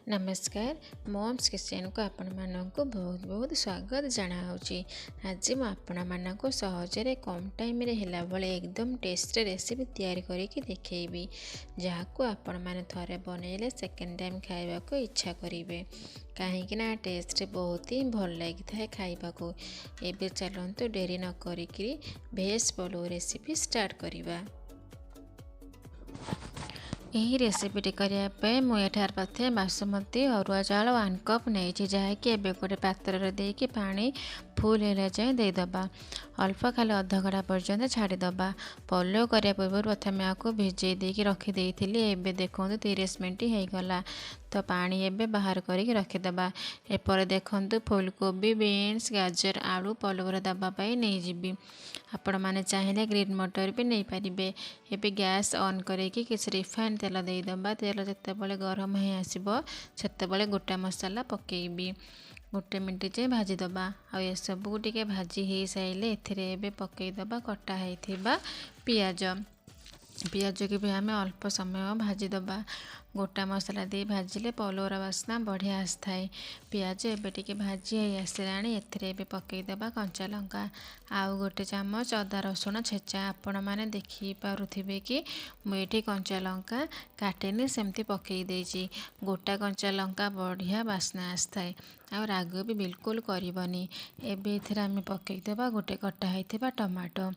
नमस्कार moms kitchen को आपण मानक बहुत बहुत स्वागत जनाऊँगी। आज मु आपण मानक सहजरे कम टाइम रे हैला भले एकदम टेस्ट रेसिपी तैयारी करके देखैबी, जहाँ को आपण माने थरे बनैले सेकेंड टाइम खाइबा को इच्छा करिवे, कहीं टेस्ट बहुत ही भल लगी था खाइबा को। एबे चलंतु डेरी न करिकरी भेज पलो रेसिपी स्टार्ट करिबा। यही रेसिपीटी करने मुझे पाथे बासमती अरुआ चाउल 1 कप नहीं जहाँकि एवं गोटे पात्र देकी पानी फुल है जाए देदबा। अल्प खाली अध घंटा पर्यंत छाड़ीदबा। पलो करने पूर्व प्रथम आपको भिजे देकी रखीदे एवं देखो 30 मिनट होगला तो पानी एवं बाहर करके रखीदबा। एपर देखु फुलकोबी बीन्स गाजर आलू पलवर दवाई नहीं जीवी। आपण मैंने चाहिए ग्रीन मटर भी नहीं पारे। एवं गैस ऑन करके किसी रिफाइन तेल देदबा। तेल जितेबाला गरम हो आसो से गोटा मसला पकेबी। गोटे मिनट जाए भाजीदबा। आ सबू टे भाजी हो सारे ए पकईदबा कटा होता पियाज। पियाज की भी आम अल्प समय भाजीदबा। गोटा मसला दे भाजिले पलौर बास्ना बढ़िया आसए। पियाज एवं भाजी हो आसला ए पकईदबा कंचा लंका आउ गोटे चामच अदा रसुण छेचा। आपण मैंने देखिपे कि मुझे कंचा लंका काटेनी सेमती पकई देछि। गोटा कंचा लंका बढ़िया बास्ना आसए आ राग भी बिल्कुल करबनी। एबे आम पकईदबा गोटे कटा होता टमाटो।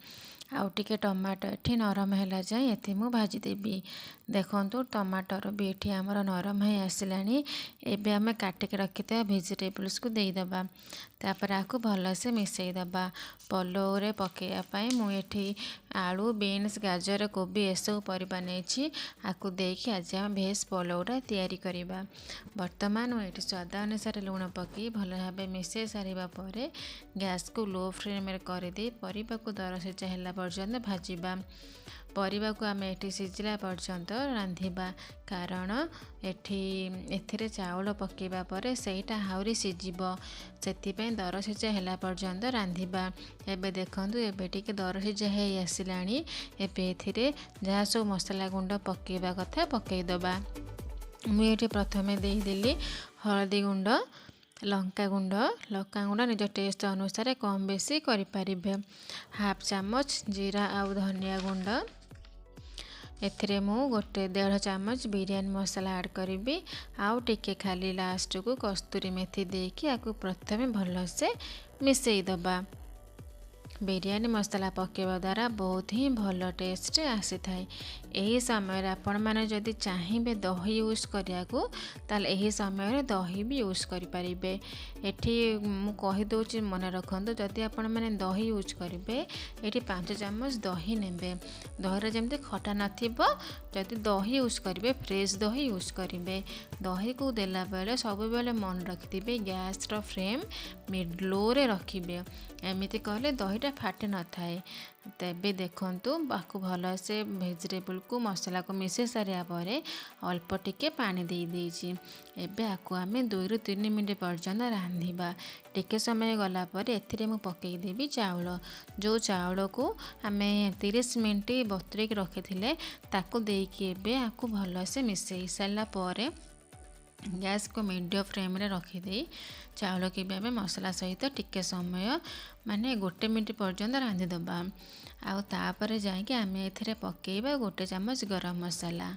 आउ टिके टमाटो ये नरम है जाए ये मु भाजीदेवी। देखु टमाटर भी ये आमर नरम हो आसला। एबे आम काटिक रखिता भेजिटेबल्स को देदबा। तापर आपको भलसे मिसईदबा। पलौरे पकईवाई मुझे आलू बीन्स गाजर कोबी एसबू परिबा नहीं आपको देकी आज आम भेज पलौरा तैयारी करवा। बर्तमान मुझे स्वाद अनुसार लुण पकई भल भाव मिसई सारा पर गैस को लो फ्लेम करदे परिबा को दर सिझा है पर्यंत भाजवा। परिबा को आम ये सिझला पर्यंत रांधिबा, कारण एथिरे चाउल पकेबा पर सेटा हाउरी सिझिब, से दर सिझा है पर्यंत रांधिबा। एबे देखंतु एबे टिके दर सिझा है आसिलानी। एबे एथिरे जहाँ सब मसला गुंड पकेबा कथा पकईदबा। मुझे प्रथमे देदेली हलदी गुंड लंका गुंड निज टेस्ट अनुसार कम बेसी करें। हाफ चामच जीरा आउ धनिया गुंड। एथिरे मु गोटे 1.5 चामच बिरयानी मसला ऐड करी। आउ टिके खाली लास्ट को कस्तूरी मेथी देकी आपको प्रथमे भलसे मिसईदबा। बिरयानी मसला पकेवा द्वारा बहुत ही भल टेस्ट आसी थाए। यही समय आपण मैंने जदि चाहिए दही यूज करिया को ताल यही समय दही भी यूज करें। एठी मु कहीदे मन रखु जदि आपण मैंने दही यूज करेंगे ये 5 चामच दही नेबे। दही जमी खटा नथिबो जदि दही यूज करेंगे फ्रेश दही यूज करेंगे। दही को देला बेले सब बेले मन रखिथे गैस रो फ्लेम मिड लो रे रखिबे। एमिति कहले दहीटा फाटे न थाए। तेबे देखंतु बाकु भलसे भेजिटेबल को मसला को मिसे सारिया परे अल्प टिके पानी दे देछि। एबे आकु आमे 2 ରୁ 3 मिनट पर्यंत रांधिबा। टिके समय गला पर एथिरे मु पकई देबी चाउल। जो चाउल को आमे 30 मिनट बतुरेक रखिथिले ताकू देकी एबे आकु भलसे मिसई साला परे गैस को मीडियम फ्लेम रे रखिदे चाउल की भी मसला सहित टिके समय माने 1 मिनट पर्यंत रांधिदबा। आउ तापर जाके आम ए पकईबा गोटे चामच गरम मसला।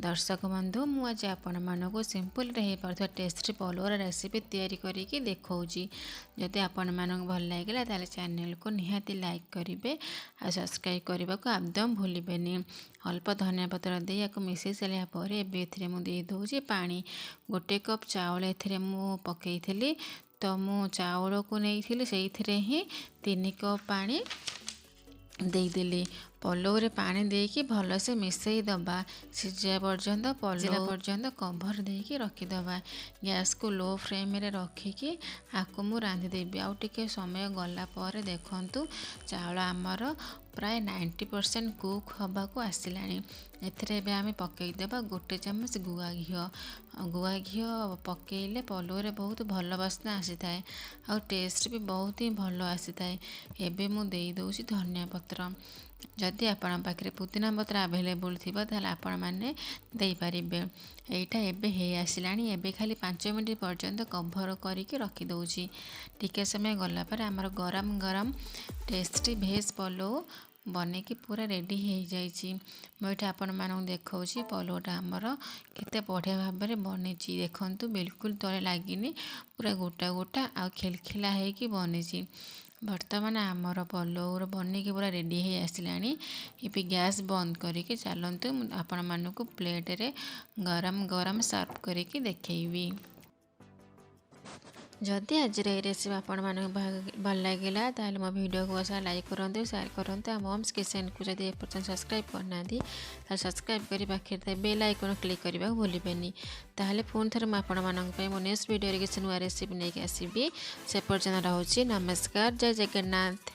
दर्शक बंधु मु आज आपण मानक सिंपल रही पार टेस्टी पलौर रेसिपी तैयारी करके देखौजी। जदि आपण मानक भल लगे ताले चैनल को निहाती लाइक करेंगे आ सब्सक्राइब करने को एकदम भूलें। अल्प धनिया पत्र दे या मिसई सारा पर एबे मु दे दूची पानी। 1 कप चाउल ए मु पकई थी तो मु चाउल को नहीं से ही 3 कप पानी देदेली। पलौरे पानी देकी भलसे मिसई दबा। सिझा पर्यंत पलौरा पर्यंत कभर देकी रखीदबा। गैस को लो फ्लेम रे रखिकी आपको मु रांधिदेवी। आउ टिके समय गला पर देखंतु चाउल आमर प्राय 90% कुक हवा को आसिलानी। एथिरे बे आमे पकईदेबा गोटे चामच गुआ घिओ। गुआ घिओ पकईले पलौरे बहुत भल बास्ना आसी थाए आ टेस्ट भी बहुत ही भल आसी थाए। एबे मु देई दउची धनिया पत्र। जदि आपण पाखे पुदीना पत्र आवेलेबल थी ताल आपण मैंने देपारे। एटा एबे हे आसिलानी। एबे खाली 5 मिनट पर्यंत कभर करके रखीदे। टिके समय गला पर आमर गरम गरम टेस्टी भेज पलौ बनैकी पूरा रेडी हो जाइए। मुझे आपण मानक देखा पलौटा आमर केते बढ़िया भाव में बनी। देखु बिल्कुल तले लगिनी पूरा गोटा गोटा आ खिलखिला होगी बनी। बर्तमान आमर पलौर बनैकी पूरा रेडी हो आसिलानी। ये गैस बंद करके चलतु आपण मानक प्लेट रे गरम गरम सर्व करके देखी। जदि आज रेसिपी आपण मानक भल लगे ताल मो वीडियो को बस लाइक करूँ शेयर करूँ। आ मम्स किचन को जब एपर्तन सब्सक्राइब करना सब्सक्राइब कर पाखे बेल आइकन क्लिक करने भूलें। ताहले पुणी थे मुझे मो नेक्स्ट वीडियो किसी नुआ रेसिपी नहीं आसबि। से पर्यटन रोचे नमस्कार। जय जगन्नाथ।